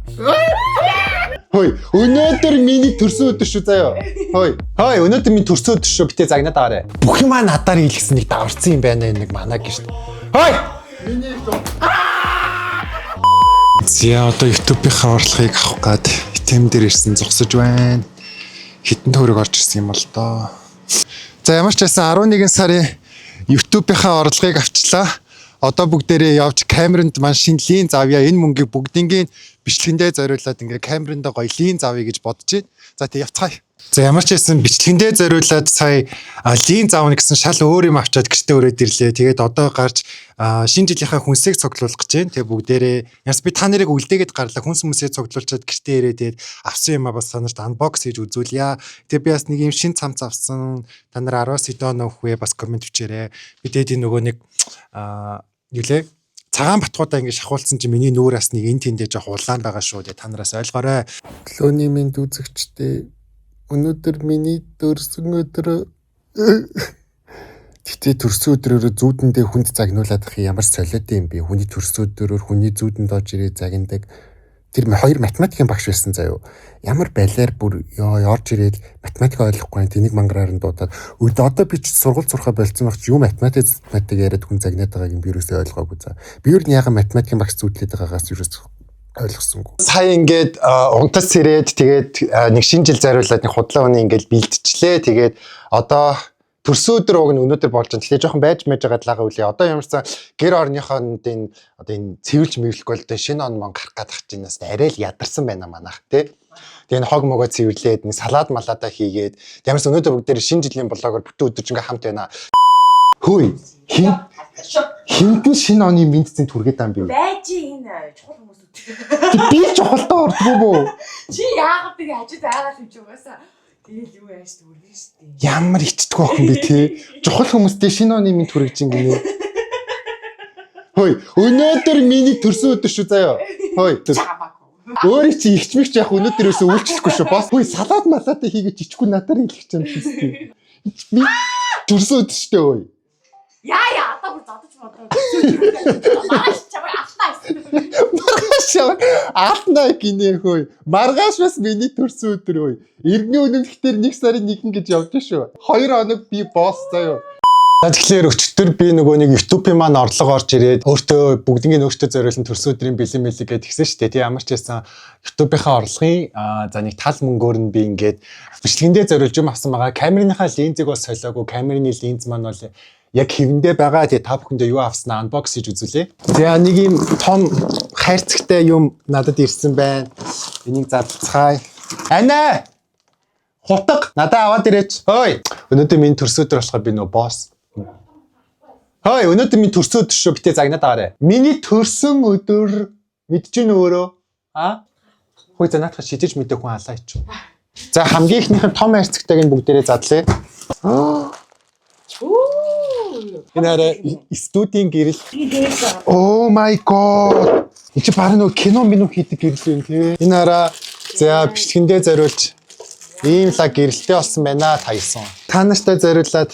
Хөөе, өнөөдөр миний төрсөн өдөр шүү заяа. Хөөе, өнөөдөр миний төрсөн өдөр шүү. Битээ загнаад аваарай. Бүх юмаа надаар хийлгэсэн нэг даварцсан юм байна нэг манаа гэж шүү. Хөөе! Миний зя одоо YouTube-ийн орлогыг авах гад итэм дээр ирсэн зогсож байна. Хитэн төгрөг орж ирсэн юм бол доо. За ямар ч байсан 11 сарын YouTube-ийн орлогыг авчлаа. Одоо бүгдээрээ явж камеранд маань шинэ линз авъя. Энэ мөнгийг бүгднийг бичлэгэндээ зориулаад ингээ камеранд гоё линз авъя гэж бодож байна. За тэг явцгаая. За ямар ч байсан бичлэгэндээ зориулаад сая линз аавна гэсэн шал өөр юм авчаад гэртээ өрөөд ирлээ. Тэгээд одоо гарч шинэ жилийнхаа хүнсийг цуглуулах гэж байна. Тэгээд бүгдээрээ яс би та нарыг үлдээгээд гарлаа хүнс хүмүүсээ цуглуулчаад гэртээ ирээд тэгээд авсан юм бас санарт анбокс хийж үзүүлье. Тэгээд би бас нэг юм шинэ цамц авсан. Та нар 10-аас идэ нөх вэ бас комент бичээрэй. Би тэгээд нөгөө нэг юу лээ цагаан батгуудаа ингэ шахуулсан чи миний нүүраас нэг эн тэндээ жоох улаан байгаа шүү. Тэгээд та нараас ойлгоорой. Лөөний минь үзэгчтэй өнөөдөр миний төрсөн өдөр гэтээ төрсөн өдрөөрөө зүүдэндээ хүнд загнуулаад ах ямар солиод юм бэ? Хүний төрсөн өдрөөр хүний зүүдэнд орж ирээд загнадаг. Тэр хоёр математикийн багш байсан заяо. Ямар балиар бүр орж ирээд математик ойлгохгүй тэнийг мангараар нь дуудаад одоо би ч сургууль сурахаа болцсон багч юу математик яриад хүн загнаад байгааг юм би юусоо ойлгоогүй за. Би юу яагаад математикийн багш зүүдлээд байгаагаас юусоо ойлгосонгүй. Сая ингээд унтас ирээд тэгээд нэг шинэ жил зориулаад нэг худлаа өний ингээд бэлтжлээ. Тэгээд одоо төрсөн өдөр уг нь өнөөдөр болж байгаа. Тэгэхээр жоохон байж байгаад лагаа үлээ. Одоо ямарсан гэр орныхоо энэ одоо энэ цэвэрлж мэвэрлэхгүй л дээ шинэ он мон гарах гадах гэж байна. Арай л ядарсан байна манайх тий. Тэгээ энэ хог могоо цэвэрлээд нэг салаад малаадаа хийгээд ямарсан өнөөдөр бүгдээр шинэ жилийн блогоор бүтэн өдөржингээ хамт байна. Хөөе хинтэн шинэ оны мэдцэн түргээд ам би. Байж энэ чухал хүмүүс үү. Би чухалтаа ордгоо бөө. Чи яагаад тийг хажууд айгаад юм чи угаасаа тэгэл юу яаж түргэн штэ. Ямар ичдэг байх юм бэ те. Чухал хүмүүстэй шинэ оны минь түргэж ингэнэ. Хөөе, өнөөдөр миний төрсөн өдөр шүү заяа. Хөөе. Өөрөө чи ихчмэгч яах өнөөдөр өсөө үйлчлэхгүй шүү. Бос хөөе салаад малаатаа хийгээд чичгүй надаар хэлэх юм шиг. Би төрсөн өдөр штэ хөөе. Яа одоо бүр зодож бодоо. Маргааш чамайг Алтнаа гинэ хөөе. Маргааш бас миний төрсөн өдөр хөөе. Иргэний үнэмлэхтэр 1 сарын 1 гэж явж шүү. 2 хоног би босс заяа. Тэгэхээр өчтөр би нөгөө нэг YouTube-ийн маань орлого орж ирээд өөртөө бүгднийг өөртөө зориулсан төрсөн өдрийн бэлэн мэлэг гэж тэгсэн шүү дээ. Тэг ямар ч байсан YouTube-ийнхаа орлогын за нэг тал мөнгөөр нь би ингээд бичлэгэндээ зориулж юм авсан байгаа. Камерыныхаа линзийг бас солиогүй. Камерын линз маань бол яг хэвэндээ байгаа. Тэг та бүхэндээ юу авснаа анбокс хийж үзүүлээ. За нэг юм том хайрцагтай юм надад ирсэн байна. Энийг зарлцгаая. Ана! Хутаг надаа аваад ирээч. Хөөе. Өнөөдөр миний төрсөн өдөр болохоор би нөө босс. Хөөе, өнөөдөр миний төрсөн өдөр шүү. Битээ загнаад аваарай. Миний төрсөн өдөр мэдчихэв өөрөө. Хөөе за наадах шидэж мэдэх хүн алаа ичүү. За хамгийн ихнийхэн том хайрцагтайг нь бүгдээрээ задлаа. Энэ арай студийн гэрэл. Oh my god. Энд чи бараг нөгөө кино минь хийдэг гэрэл юм тий. Энэ арай за бичлэгэндээ зориулж ийм лаг гэрэлтэй болсон байна таясан. Та нартай зориулаад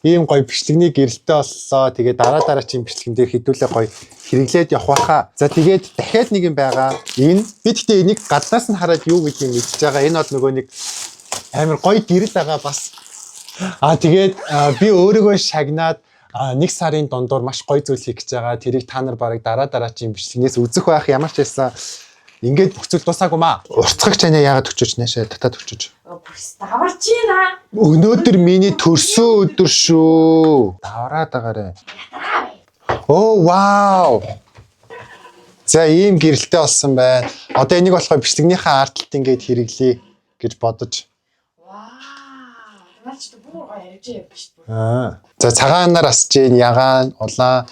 ийм гоё бичлэгний гэрэлтэй боллоо. Тэгээд дараа чинь бичлэгэн дээр хэдүүлээ гоё хэрэглээд явах байхаа. За тэгээд дахиад нэг юм байгаа. Энэ би гэхдээ энийг гаднаас нь хараад юу гэж юм мэдчихэж байгаа. Энэ бол нөгөө нэг амар гоё гэрэл байгаа бас. Тэгээд би өөрийгөө шагнаад 1 сарын дундуур маш гоё зүйл хийх гэж байгаа. Тэрийг та нар барыг дараа чинь бичлэгнээс үзэх байх. Ямар ч байсан ингээд бүх зүйл дуусаагүй маа. Урцгах чанаа яагаад өчөж нэшээ татаад өчөж. Даварч ийна. Өнөөдөр миний төрсөн өдөр шүү. Давраад байгаарэ. Оо вау. За ийм гэрэлтэй болсон байна. Одоо энийг болохоор бичлэгнийхээ ардталт ингээд хэрэглэе гэж бодож. Вау. Наач бүр гоё ярьж явж шүү. За цагаанаар асж гин ягаан улаан.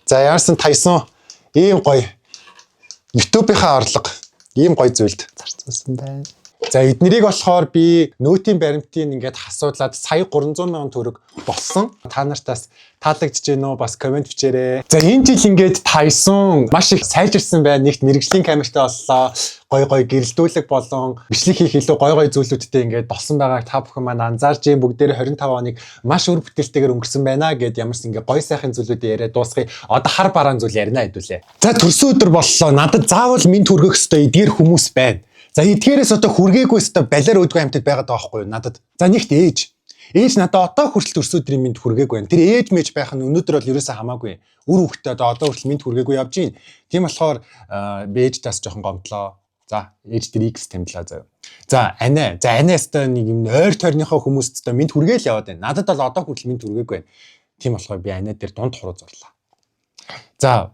За ямарсан тайсан ийм гоё YouTube-ийнхаа орлого ийм гоё зүйлд зарцуулсан байна. За эднэрийг болохоор би нөөтийн баримтын ингээд асуудлаад сая 300 мянган төгрөг болсон. Та нартаас таалагдж гэнэ үү? Бас комент бичээрэй. За энэ жил ингээд Tyson маш их сайжирсан байна. Нэгт мэрэгжлийн камертай боллоо. Гой гэрэлтүүлэг болон бичлэг хийх илүү гой зүйлүүдтэй ингээд болсон байгааг та бүхэн маань анзаарж байна. Бүгдээр 25 оныг маш үр бүтээлтэйгээр өнгөрсөн байна гэд ямарс ингээд гой сайхан зүйлүүдээ яриад дуусгая. Одоо хар бараан зүйл ярина хэдүүлээ. За төрсөн өдөр боллоо. Надад заавал минь хүргэх ёстой эдгээр хүмүүс байна. За эдгээрээс одоо хүргээгүй өстой балиар өөдгөө амьтад байгаад байгаа байхгүй юу надад. За нэгт ээж надад одоо хүртэл төрсөн өдрийн минь хүргээгүй байна. Тэр ээж мэж байх нь өнөөдөр бол ерөөсөө хамаагүй. Үр хөвгтөө одоо хүртэл минь хүргээгүй явж гин. Тийм болохоор би ээжтээс жоохон гомдлоо. За ээж тэр X тэмдлээ заяа. За анааста нэг юм ойр тойрныхоо хүмүүстээ минь хүргээл яваад байна. Надад бол одоо хүртэл минь хүргээгүй байна. Тийм болохоор би анаа дээр дунд хуруу зурлаа. За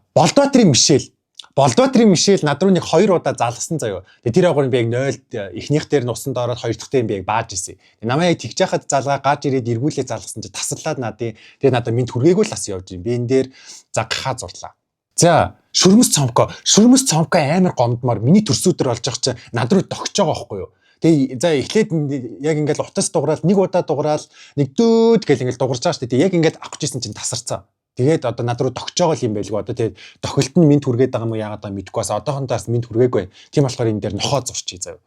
Болдбаатарын Мишель над руу нэг 2 удаа залгасан заяа. Тэгээ тэр агуурын би яг 0 эхнийх дээр нусан доороод хоёр дахь дээр би яг бааж исэн. Намайг тэгж яхад залгаа гаж ирээд эргүүлээ залгасан чи тасаллаад надын. Тэгээ надад минь хүргээгүй л бас явж юм. Би энэ дээр загхаа зурлаа. За шүрмэс цомко амар гомдмоор миний төрсөн өдөр болж байгаа чи над руу догч байгаа байхгүй юу? Тэгээ за эхлээд яг ингээд утас дуграал нэг удаа дуграал нэг дөөд гэл ингээд дугарч байгаа шүү дээ. Яг ингээд авах гэсэн чинь тасарцаа. Тэгээд одоо над руу догч байгаа юм байлгүй. Одоо тэгээд тохилт нь минь хүргээд байгаа юм уу яагаад байгаа мэдэхгүй бас одоохондоос минь хүргээгүй. Тийм болохоор энэ дээр нохоо зурчих заяа.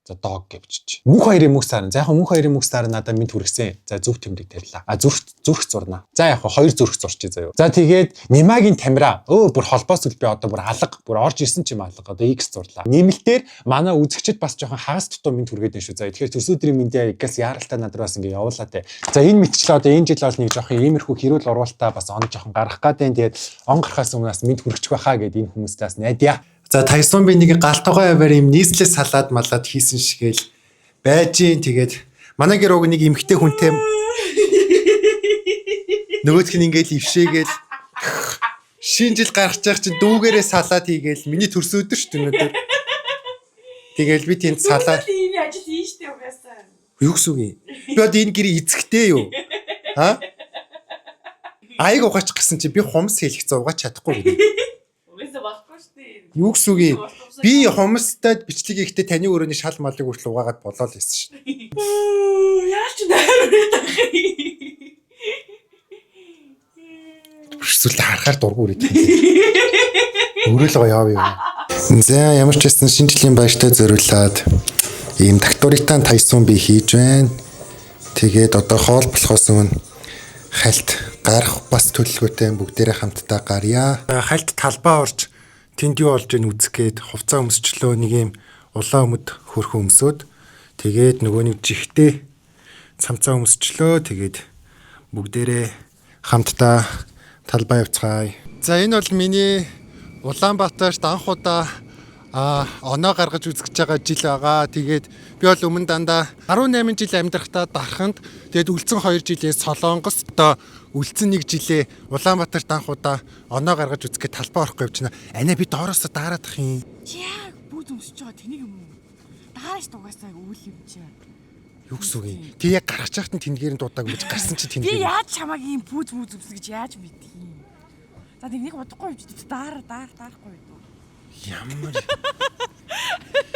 За дог гэвчиж. Мөнх хоёрын мөнх сарна. За яг мөнх хоёрын мөнх сарна надад минь хүргсэн. За зөв тэмдэг тарилаа. Зүрх зурна. За яг хоёр зүрх зурчих заяа. За тэгээд Нимагийн тамира. Бүр холбоос үл би одоо бүр алга. Бүр орж ирсэн ч юм алга. Одоо X зурлаа. Нэмэлтээр манай үзэгчд бас жоохон хагас дутуу минь хүргээд байна шүү. За тэгэхээр төсөөдрийн мэндээ игээс яаралтай надраас ингээ явуулаа те. За энэ мэтчлээ одоо энэ жил бол нэг жоохон иймэрхүү хэрүүл оруулалтаа бас он жоохон гарах гэдэг. Тэгээд он гарахаас өмнөөс минь хүрчих байхаа гэд энэ хүмүүстээс найдаа. За Tyson би нэг галтгой аваар юм нийслэл салаад малаад хийсэн шигээл байж ин тэгээд манай гэр уг нэг эмхтэй хүнтэй нөгөөх нь ингээл ившээгээл шинэ жил гарах чаах чинь дүүгээрээ салаад хийгээл миний төрсөн өдөр шүү дээ өнөөдөр. Тэгэл би тэнд салаад ийм ажил хийжтэй угаасаа. Юу гэсэн үг юм? Би одоо энэ гэрээ эзэгтэй юу? Аа? Айг угаач гэсэн чи би хумс хэлэх зугаач чадахгүй гэдэг. Угаасаа болохгүй шүү дээ. Юу гэсэн үг юм? Би хумстай бичлэг хийхдээ таны өрөөний шал малыг хүртэл угаагаад болоо л байсан шүү дээ. Яаж ч найраад байх. Эсвэл харахаар дургу үрээд. Өрөөлгөө яав юм. За ямар ч байсан шинэ жилийн баяртай зориулаад ийм докторитан Tyson би хийж байна. Тэгээд одоо хоол болохоос өмнө хальт гарах бас төлөвлөгөөтэй бүгдээрээ хамтдаа гарья. Хальт талбай орж тэнд юу болж ийн үзгээд хувцас өмсчлөө нэг юм улаан өмд хөрхөн өмсөд тэгээд нөгөө нэг жигтэй цамцаа өмсчлөө тэгээд бүгдээрээ хамтдаа талбай явцгаая. За энэ бол миний Улаанбаатарт анх удаа оноо гаргаж үзэж байгаа жил байгаа. Тэгээд би бол өмнө дандаа 18 жил амьдрахтаа дарханд тэгээд үлдсэн 2 жилийн Солонгост одоо үлдсэн 1 жилээ Улаанбаатарт анх удаа оноо гаргаж үзэхэд талбай орохгүй явчихна. Анаа би доороосоо дараадах юм. Яг бүүз өмсөж байгаа тэнийг юм уу? Даараш дугаасаа үйл юм чи. Юу гэсэн үг юм? Ти яг гаргаж яхад нь тэндгээр нь дуудаг гэж гарсан чи тэндгээр. Би яаж чамааг ийм бүүз өмсө гэж яаж мэдэх юм? За тэнийг удахгүй юм чи дарахгүй юу? Ямар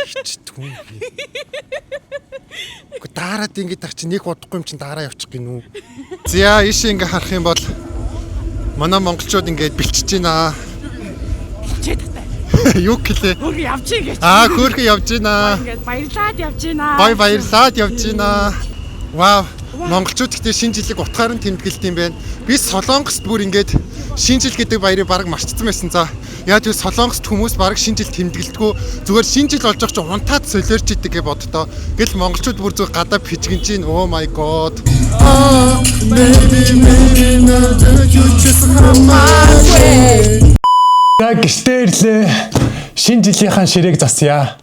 хичтгүй. Дараад ингэж тах чи нэг удахгүй юм чин дараа явчих гинүү. За ийш ингэ харах юм бол манай монголчууд ингэж бэлчиж байна. Чэт таа. Юу гэлээ? Хөргө явж гэж. Хөөрхөн явж байна. Ингээд баярлаад явж байна. Гой баярлаад явж байна. Вау. Монголчууд гэхдээ шинэ жилиг утгаар нь тэмдэглэт юм байна. Би Солонгост бүр ингэж шинэ жил гэдэг баярыг баг марцсан байсан. За яа тэгвэл Солонгост хүмүүс баг шинэ жил тэмдэглэдэггүй. Зүгээр шинэ жил болж байгаа ч унтаад солиорч идэг гэж боддоо. Гэл монголчууд бүр зөв гадаа пижгэн чинь. Oh my god. Maybe now that you just come my way. Яг гэртээрлээ. Шинэ жилийнхэн ширээг засъя.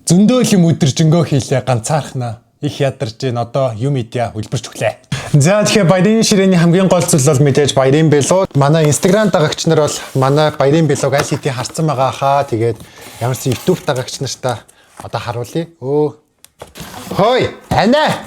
Зөндөө юм өдөржингөө хийлээ ганцаархнаа. Их ядарч гин одоо юм идэ хөлбөрч өглөө. За тэгэхээр баярын ширээний хамгийн гол зүйл бол мэдээж баярын бэлуу. Манай Instagram дагагч нар бол манай баярын бэлууг аль хэдийн харсан байгаа хаа. Тэгээд ямар ч YouTube дагагч нартаа одоо харуулъя. Хой, ана.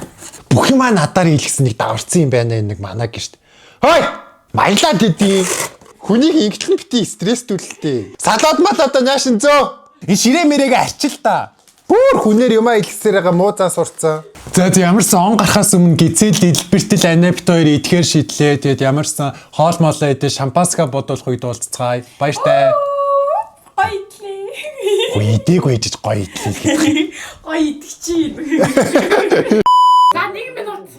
Бүх юм надаар хийлгсэн нэг даварцсан юм байна нэг манаа гişт. Хой, баялаа дэдий. Хүнийг ингэчхэн бити стресс төлөлтэй. Салаад мал одоо наашин зөө. Энэ ширээ мэрээг арчил та. Бүр хүнээр юмаа илгэсээр байгаа муу заа сурцсан. За ямарсан он гарахаас өмнө гизэл дэлбэртэл анапт хоёр идэхээр шидлээ. Тэгээд ямарсан хоол моолоо идэ шампанска бодуулах үед уулзцгаая. Баяртай. Гоё идлээ. Гоё идэг үйдэж гоё идлээ гэдэг. Гоё идэх чинь. За 1 минут.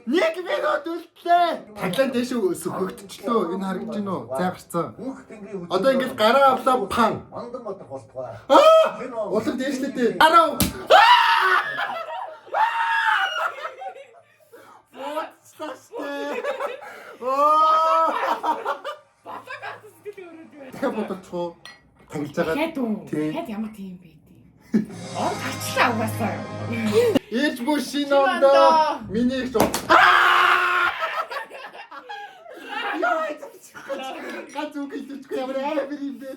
1 минут үлдлээ. Таглан дэш сөхөгдчлөө. Энэ харагдаж байна уу? Зай гарцсан. Одоо ингэж гараа авлаа пан. Манган модох болтгоо. Улам дээшлээ. Арав. Тэг бодолцоо танилж байгаа. Хэд үү? Хэд ямар тийм бэ? Ор гарчлаа угаасаа. Ирж бүр шинэ ондоо миний их гац үг хэлчихгүй ямар амар юм бэ?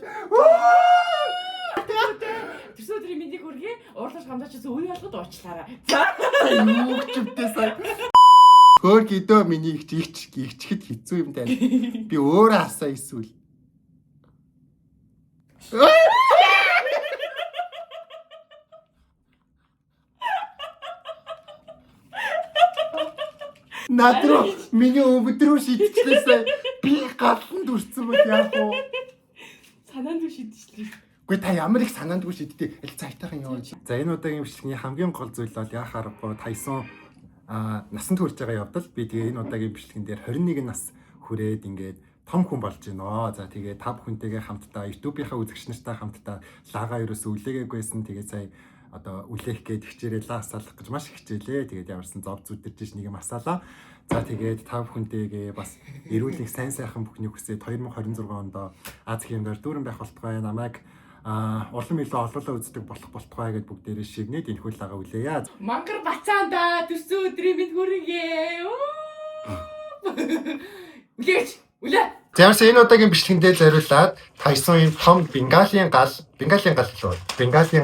Тэр өдрийн мэндийг хүргэе. Уурлаж хамдаач үе болгоод уучлаарай. За. Юу ч юмтэй сая. Хөр гидөө миний ихчгэд хэцүү юм даа. Би өөрөө асаа эсвэл. Надруу миний өвдрөө шидчихлээсээ би галан дүрцэн бол яах вэ? Санаанд үе шидчихлээ. Гэхдээ та ямар их санаандгүй шиддэг. Аль цайтайхан яваа. За энэ удаагийн бичлэгийн хамгийн гол зүйл бол яах аргагүй Тайсон насанд хүрч байгаа явдал. Би тэгээ энэ удаагийн бичлэгэн дээр 21 нас хүрээд ингээд том хүн болж байна. За тэгээ та бүхэнтэйгээ хамтдаа YouTube-ийнхаа үзэгч нартай хамтдаа лага ерөөсөө үлээгээгүйсэн. Тэгээ сая одоо үлээх гээд хичээрээ лаасаалах гэж маш хичээлээ. Тэгээд ямарсан зов зүдэрж нэг юм асаалаа. За тэгээд та бүхэнтэйгээ бас эрүүл их сайн сайхан бүхний хүсээд 2026 онд Азийн хэмжээр дүүрэн байх болтугай намайг улам илүү олоолаа үздэг болох болтугай гэдээ бүгдээрээ шигнээд энэ хөл лага үлээе. Мангар бацаанда төрсөн өдрийн мэд хүргэе. Үлээч. Үлээ. Зэмс энэ удаагийн бичлэгэндээ зориулаад Тайсон ийм том бенгалийн гал лөө. Бенгалийн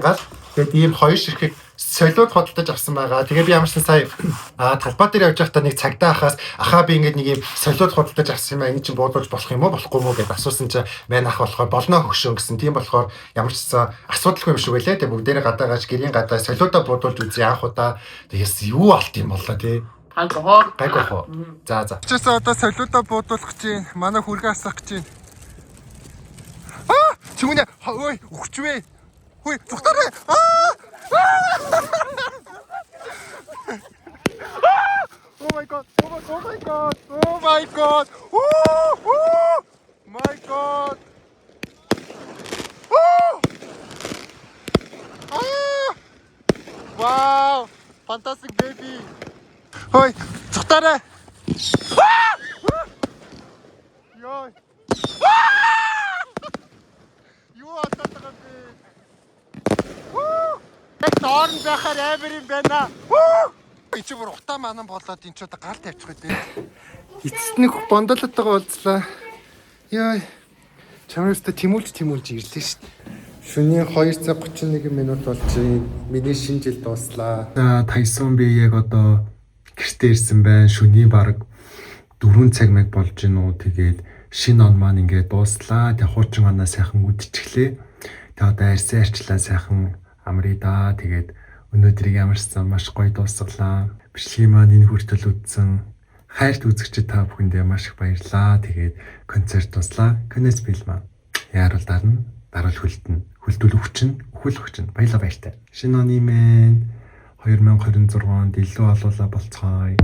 гал тэгээд ийм хоёр ширхэг солиуд худалдаж авсан байгаа. Тэгээ би ямарсан сая талбай дээр явж байхдаа нэг цагдаа ахаас ахаа би ингээд нэг ийм солиуд худалдаж авсан юм аа. Энэ чинь буулуулж болох юм уу болохгүй мүү гэдээ асуусан чинь мань ах болохоор болно хөгшөө гэсэн. Тийм болохоор ямар ч гэсэн асуудалгүй юм шиг байлээ. Тэгээ бүгдээрээ гадаагаач гэрийн гадаа солиудаа буулуулж үзье анх удаа. Тэгээс юу алт юм болоо тий. Гайгоо. За. Чээс одоо солиудаа буудуулах чинь манай хүргээ асах гэж байна. Чүнэ ой өгчвэ. Хөөе зүгтарэ. Oh my god. Wow. Fantastic baby. Хөөе зүгтарэ. Йой. Юу ататгаа бэ? Дорн байхаар амар юм байна. Эцэг бүр утаа манан болоод энэ ч одоо гал тавьчих үү. Эцэст нэг бондолоотойгоо уулзлаа. Яа. Чамрууста тимүүлж ирлээ шүү дээ. Шөнийн 2:31 минут болж байна. Миний шинэ жил дууслаа. За Тайсон би яг одоо гэртээ ирсэн байна. Шөнийн баг 4 цаг мэг болж гинүү. Тэгээд шинэ он маань ингээд дууслаа. Тэг хуучин оноо сайхан үдчихлээ. Тэг одоо арьслаа сайхан амрыда. Тэгээд өнөөдрийг ямарсан маш гоё дуусгалаа. Бичлэгийн маань энэ хүртэл үдсэн хайрт үзэгчид та бүхэндээ маш их баярлалаа. Тэгээд концерт дуслаа. Конец бил маань яарал дарна. Даруул хөлтөн. Хөлтөл өвчин. Баярлалаа баяртай. Шинэ оны мэн 2026 онд илүү олуулаа болцгоё.